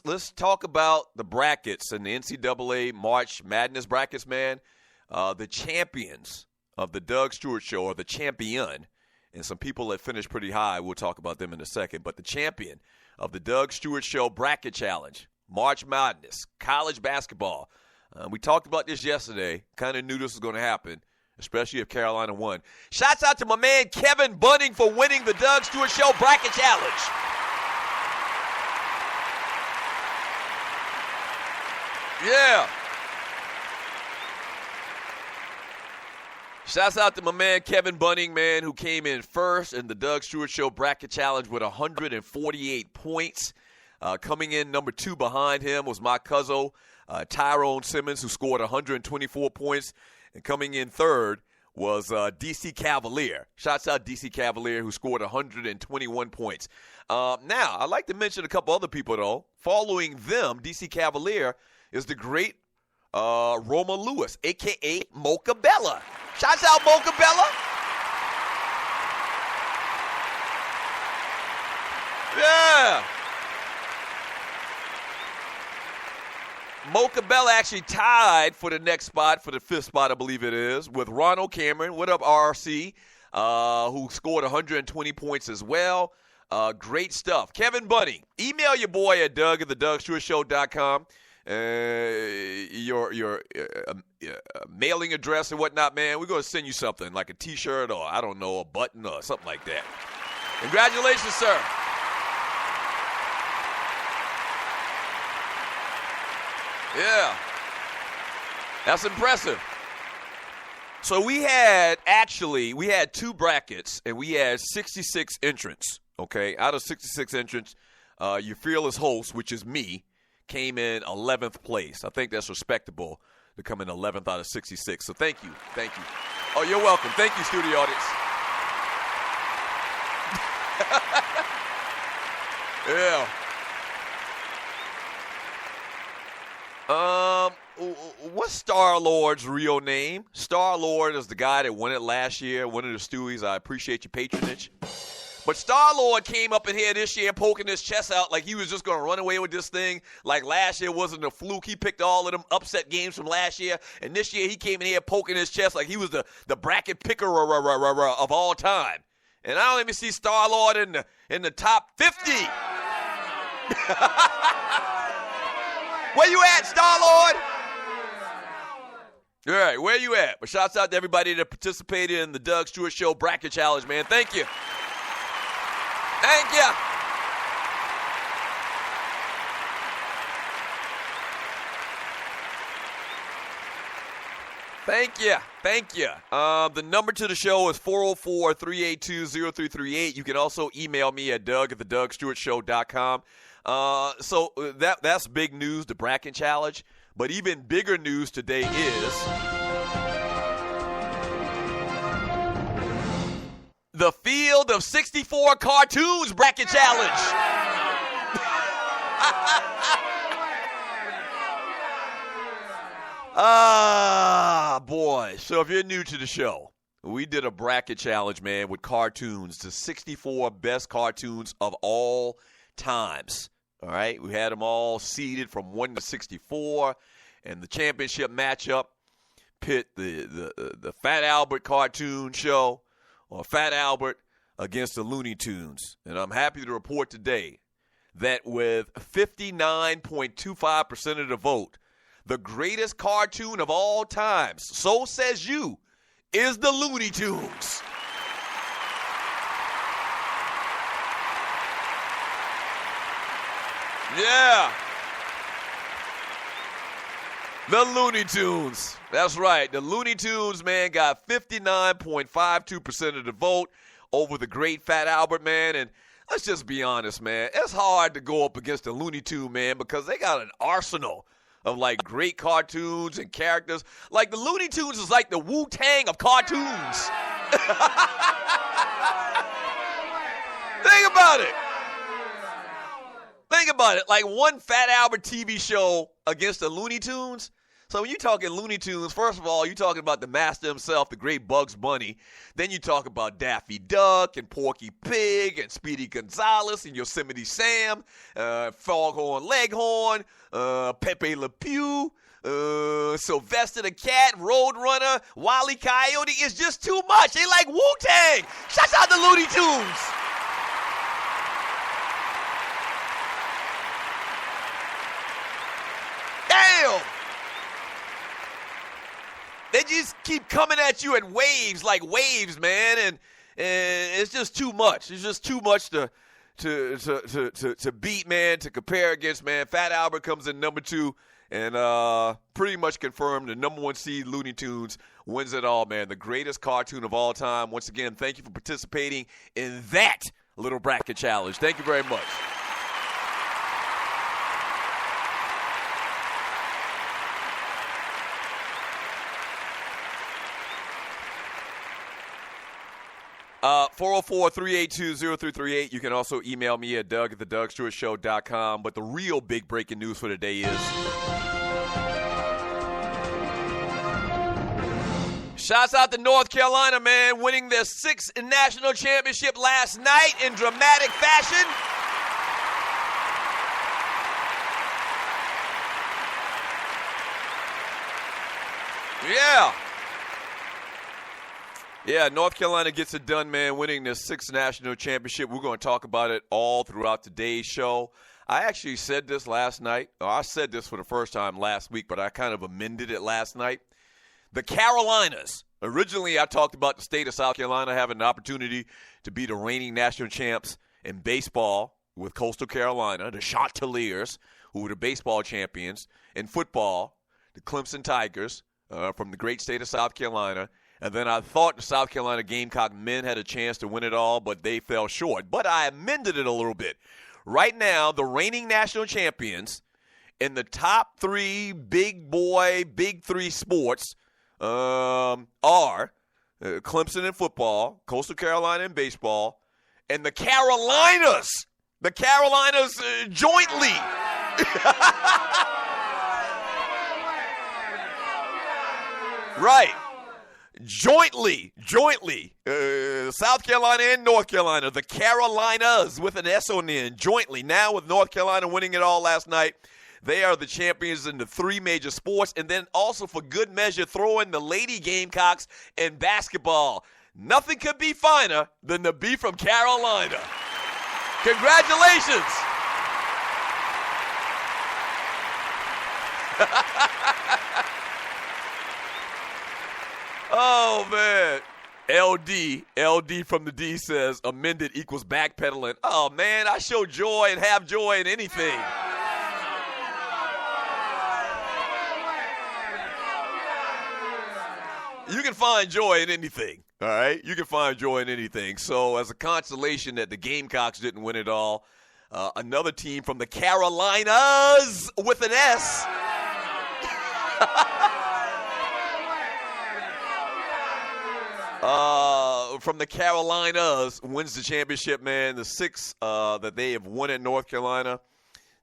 let's talk about the brackets and the NCAA March Madness brackets, man. The champions of the Doug Stewart Show, or the champion, and some people that finished pretty high. We'll talk about them in a second. But the champion of the Doug Stewart Show Bracket Challenge, March Madness, college basketball. We talked about this yesterday. Kind of knew this was going to happen, especially if Carolina won. Shouts out to my man Kevin Bunning for winning the Doug Stewart Show Bracket Challenge. Yeah. Shouts out to my man Kevin Bunning, man, who came in first in the Doug Stewart Show Bracket Challenge with 148 points. Coming in number 2 behind him was my cousin, Tyrone Simmons, who scored 124 points. And coming in third was DC Cavalier. Shouts out DC Cavalier, who scored 121 points. Now, I'd like to mention a couple other people, though. Following them, DC Cavalier is the great Romo Lewis, a.k.a. Mocha Bella. Shouts out Mocha Bella. Yeah. Mocha Bella actually tied for the next spot, for the 5th spot, I believe it is, with Ronald Cameron. What up, RC? Who scored 120 points as well. Great stuff. Kevin Bunny, email your boy at Doug@thedougstewartshow.com. Your mailing address and whatnot, man. We're going to send you something like a T-shirt or, I don't know, a button or something like that. Congratulations, sir. Yeah. That's impressive. So we had 2 brackets, and we had 66 entrants, okay? Out of 66 entrants, your fearless host, which is me, came in 11th place. I think that's respectable to come in 11th out of 66. So thank you. Thank you. Oh, you're welcome. Thank you, studio audience. Yeah. What's Star-Lord's real name? Star-Lord is the guy that won it last year, one of the Stewies. I appreciate your patronage. But Star-Lord came up in here this year poking his chest out like he was just going to run away with this thing. Like last year wasn't a fluke. He picked all of them upset games from last year. And this year he came in here poking his chest like he was the bracket picker of all time. And I don't even see Star-Lord in the top 50. Where you at, Star-Lord? All right, where you at? But shouts out to everybody that participated in the Doug Stewart Show Bracket Challenge, man. Thank you. Thank you. Thank you. Thank you. The number to the show is 404-382-0338. You can also email me at Doug@thedougstewartshow.com. So that's big news, the bracket challenge. But even bigger news today is the Field of 64 Cartoons bracket challenge. Boy. So if you're new to the show, we did a bracket challenge, man, with cartoons, the 64 best cartoons of all times. All right, we had them all seeded from 1 to 64, and the championship matchup pit the Fat Albert cartoon show, or Fat Albert against the Looney Tunes. And I'm happy to report today that with 59.25% of the vote, the greatest cartoon of all times, so says you, is the Looney Tunes. Yeah. The Looney Tunes. That's right. The Looney Tunes, man, got 59.52% of the vote over the great Fat Albert, man. And let's just be honest, man. It's hard to go up against the Looney Tune, man, because they got an arsenal of, like, great cartoons and characters. Like, the Looney Tunes is like the Wu-Tang of cartoons. Think about it. Think about it. Like, one Fat Albert TV show against the Looney Tunes, So when you're talking Looney Tunes, first of all, you're talking about the master himself, the great Bugs Bunny. Then you talk about Daffy Duck and Porky Pig and Speedy Gonzales and Yosemite Sam, Foghorn Leghorn, Pepe Le Pew, Sylvester the Cat, Roadrunner, Wile E. Coyote. It's just too much. They like Wu-Tang. Shouts out to Looney Tunes. Damn. They just keep coming at you in waves, like waves, man, and it's just too much. It's just too much to beat, man, to compare against, man. Fat Albert comes in number 2 and pretty much confirmed the number 1 seed Looney Tunes wins it all, man. The greatest cartoon of all time. Once again, thank you for participating in that little bracket challenge. Thank you very much. 404-382-0338. You can also email me at Doug@theDougStewartShow.com. But the real big breaking news for today is shouts out to North Carolina, man, winning their 6th national championship last night in dramatic fashion. Yeah, North Carolina gets it done, man, winning their 6th national championship. We're going to talk about it all throughout today's show. I actually said this last night. I said this for the first time last week, but I kind of amended it last night. The Carolinas. Originally, I talked about the state of South Carolina having an opportunity to be the reigning national champs in baseball with Coastal Carolina, the Chanticleers, who were the baseball champions. In football, the Clemson Tigers from the great state of South Carolina. And then I thought the South Carolina Gamecock men had a chance to win it all, but they fell short. But I amended it a little bit. Right now, the reigning national champions in the top 3 big 3 sports are Clemson in football, Coastal Carolina in baseball, and the Carolinas. The Carolinas jointly. Right. Jointly, South Carolina and North Carolina, the Carolinas with an S on the end, jointly. Now with North Carolina winning it all last night, they are the champions in the 3 major sports, and then also for good measure, throw in the Lady Gamecocks in basketball. Nothing could be finer than to be from Carolina. Congratulations. Oh, man. LD from the D says amended equals backpedaling. Oh, man, I show joy and have joy in anything. You can find joy in anything, all right? You can find joy in anything. So as a consolation that the Gamecocks didn't win it all, another team from the Carolinas with an S. From the Carolinas wins the championship, man. The 6 that they have won at North Carolina,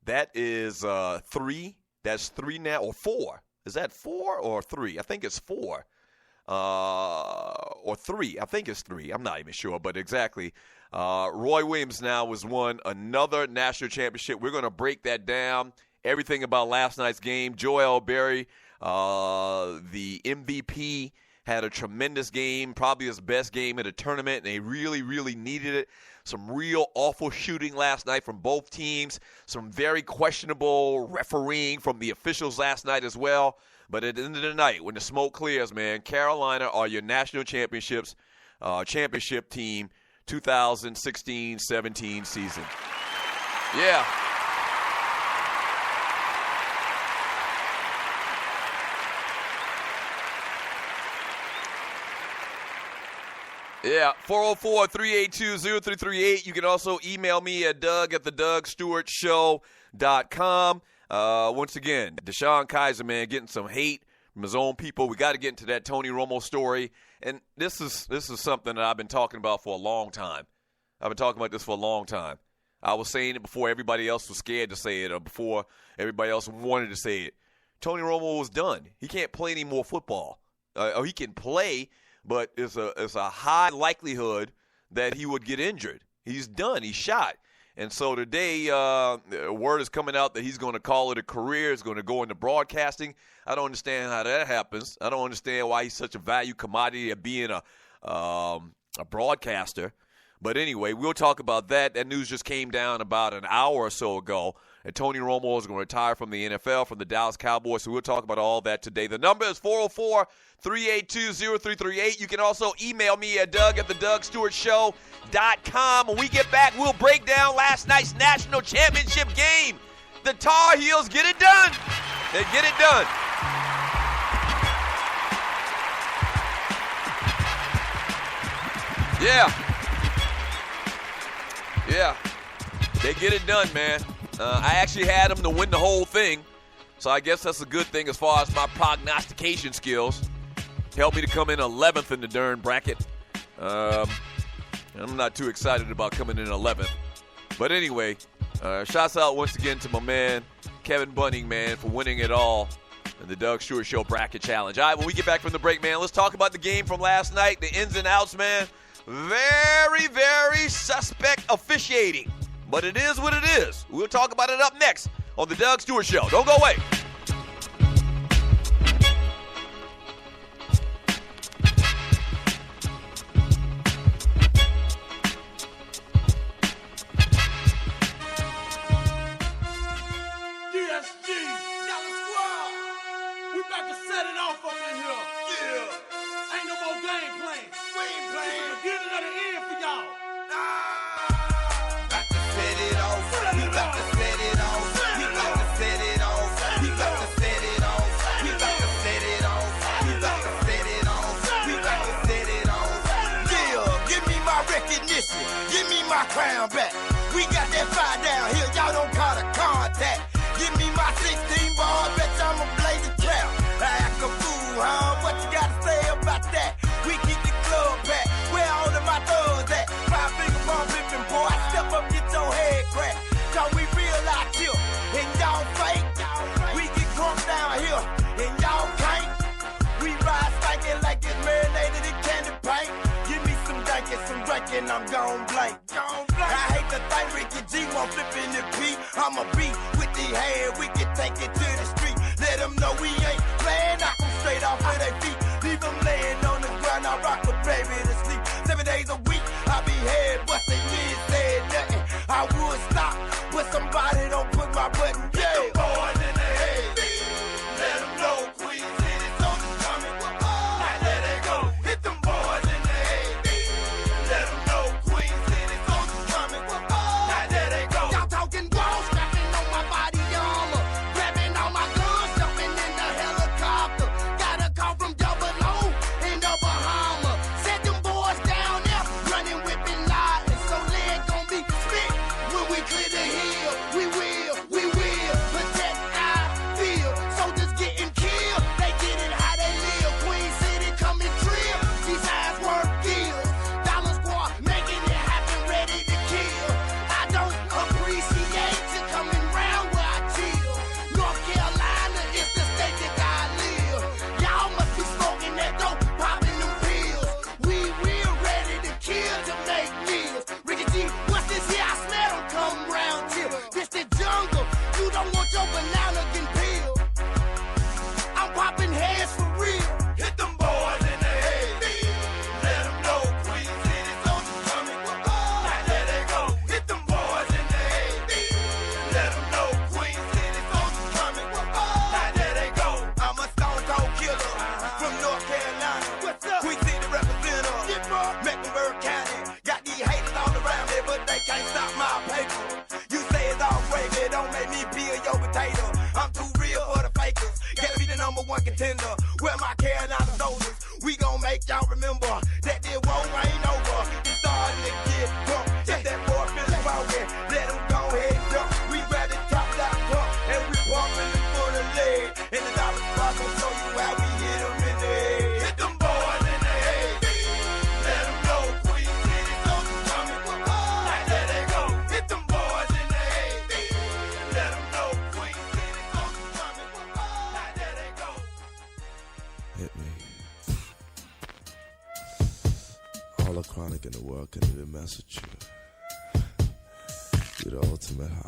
that is 3. That's 3 now, or 4. Is that 4 or 3? I think it's 4. Or 3. I think it's 3. I'm not even sure, but exactly. Roy Williams now has won another national championship. We're going to break that down. Everything about last night's game. Jel Berry, the MVP, had a tremendous game, probably his best game at a tournament, and they really, really needed it. Some real awful shooting last night from both teams. Some very questionable refereeing from the officials last night as well. But at the end of the night, when the smoke clears, man, Carolina are your national championship team 2016-17 season. Yeah. Yeah, 404-382-0338. You can also email me at Doug@theDougStewartShow.com. Once again, Deshaun Kaiser, man, getting some hate from his own people. We got to get into that Tony Romo story. And this is something that I've been talking about for a long time. I've been talking about this for a long time. I was saying it before everybody else was scared to say it or before everybody else wanted to say it. Tony Romo was done. He can't play any more football. Or he can play, but it's a high likelihood that he would get injured. He's done. He's shot. And so today, word is coming out that he's going to call it a career. He's going to go into broadcasting. I don't understand how that happens. I don't understand why he's such a value commodity of being a broadcaster. But anyway, we'll talk about that. That news just came down about an hour or so ago. And Tony Romo is going to retire from the NFL, from the Dallas Cowboys. So we'll talk about all that today. The number is 404-382-0338. You can also email me at doug@thedougstewartshow.com. When we get back, we'll break down last night's national championship game. The Tar Heels get it done. They get it done. Yeah, they get it done, man. I actually had them to win the whole thing, so I guess that's a good thing as far as my prognostication skills. Helped me to come in 11th in the darn bracket. I'm not too excited about coming in 11th. But anyway, shouts out once again to my man, Kevin Bunning, man, for winning it all in the Doug Stewart Show Bracket Challenge. All right, when we get back from the break, man, let's talk about the game from last night, the ins and outs, man. Very, very suspect officiating. But it is what it is. We'll talk about it up next on the Doug Stewart Show. Don't go away. Crown back. We got that fire down here, y'all don't call it contact. Give me my 16 ball, bet I'ma blaze a trap. I act a fool, huh? What you gotta say about that? We keep the club packed. Where all of my thugs at? 5 finger ball flipping, boy. Step up, get your head cracked. Cause we real out here, and y'all fake. We get crunk down here, and y'all can't. We ride stinking like it's marinated in candy paint. Give me some dankin', some drinkin', I'm gon' blank. I hate to think Ricky G won't flip in the P. I'ma be with the hand, we can take it to the street. Let them know we ain't playing, knock them straight off of their feet. Leave them laying on the ground, I rock the baby to sleep. 7 days a week, I be head bustin', you ain't said nothing. I would stop, but somebody don't put my button down. Get the boys in the head, let them know Queen City soldiers coming. Now let it go, hit them boys in the head, let them know Queen City soldiers coming. Now let it go. Y'all talking walls, strapping on my body armor, grabbing all my guns, jumping in the helicopter. Got a call from Double O in the Bahama. Set them boys down there, running, whipping loud, and so lead gon' be spit when we clear the hill. We will protect our field. Soldiers getting killed, they get it how they live. Queen City coming trill, these eyes work deals. Dollar Squad making it happen, ready to kill. I don't appreciate you coming round where I chill. North Carolina is the state that I live. Y'all must be smoking that dope, popping them pills. We real ready to kill to make meals. Ricky G, what's this here? I smell them come round here. This the jungle, you don't want your banana getting peeled. I'm popping heads for real. Hit them boys in the head. Let them know Queen City soldiers coming. Now let it go. Hit them boys in the head. Let them know Queen City soldiers coming. Now let it go. I'm a stone cold killer from North Carolina. What's up? Queen City representative. Mecklenburg County. Got these haters all around me, but they can't stop my paper. You say it's all gravy, don't make me peel your potato. I'm too real for the fakers. Gotta be the number one contender. Where my Carolina soldiers, we gon' make y'all remember that this war ain't over. It's starting to get drunk. If that boy feeling broken, let him go ahead and jump. We ready top that pump, and we pumping it for the leg. And the dollar spot gon' show you how we hit them in the head. Hit them boys in the head. Let them know Queen City soldiers coming. Now let it go. Hit them boys in the head. Let them know Queen City soldiers coming. Now tonic in the world can even mess with you. You're the ultimate high.